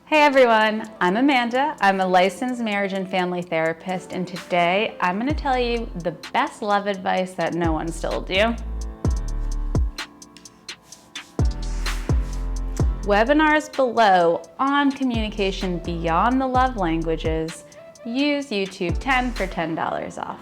Hey everyone, I'm Amanda. I'm a licensed marriage and family therapist, and today I'm going to tell you the best love advice that no one's told you. Webinars below on communication beyond the love languages. Use YouTube 10 for $10 off.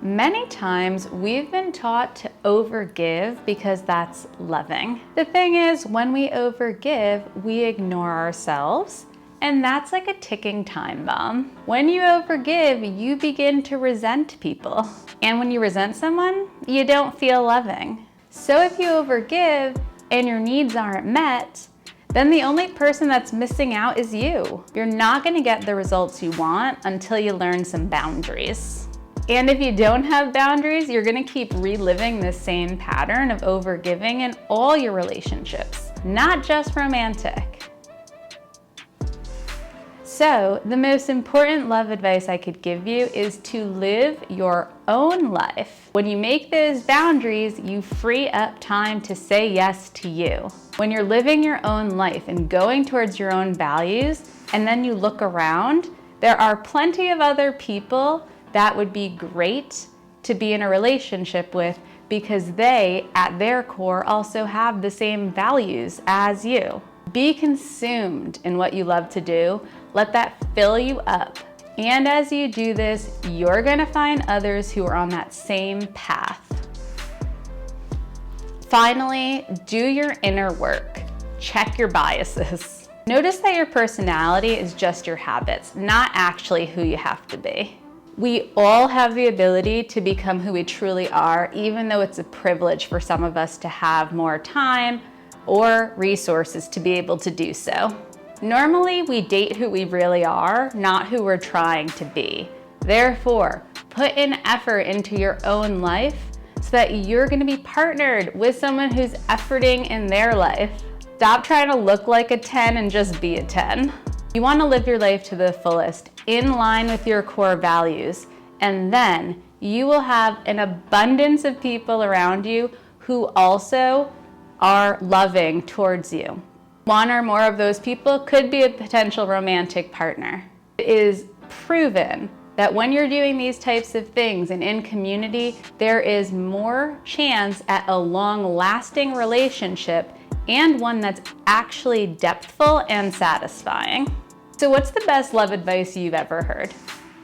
Many times we've been taught to overgive because that's loving. The thing is, when we overgive, we ignore ourselves, and that's like a ticking time bomb. When you overgive, you begin to resent people. And when you resent someone, you don't feel loving. So if you overgive and your needs aren't met, then the only person that's missing out is you. You're not gonna get the results you want until you learn some boundaries. And if you don't have boundaries, you're gonna keep reliving the same pattern of overgiving in all your relationships, not just romantic. So the most important love advice I could give you is to live your own life. When you make those boundaries, you free up time to say yes to you. When you're living your own life and going towards your own values, and then you look around, there are plenty of other people that would be great to be in a relationship with because they, at their core, also have the same values as you. Be consumed in what you love to do. Let that fill you up. And as you do this, you're gonna find others who are on that same path. Finally, do your inner work. Check your biases. Notice that your personality is just your habits, not actually who you have to be. We all have the ability to become who we truly are, even though it's a privilege for some of us to have more time or resources to be able to do so. Normally, we date who we really are, not who we're trying to be. Therefore, put in effort into your own life so that you're gonna be partnered with someone who's efforting in their life. Stop trying to look like a 10 and just be a 10. You want to live your life to the fullest, in line with your core values, and then you will have an abundance of people around you who also are loving towards you. One or more of those people could be a potential romantic partner. It is proven that when you're doing these types of things and in community, there is more chance at a long-lasting relationship and one that's actually depthful and satisfying. So what's the best love advice you've ever heard?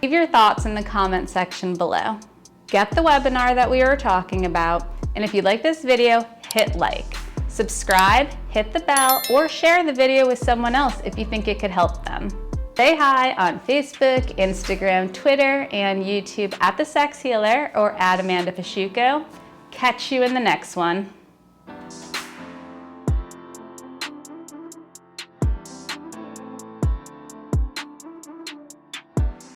Leave your thoughts in the comment section below. Get the webinar that we were talking about, and if you like this video, hit like. Subscribe, hit the bell, or share the video with someone else if you think it could help them. Say hi on Facebook, Instagram, Twitter, and YouTube at The Sex Healer or at Amanda Pasciucco. Catch you in the next one.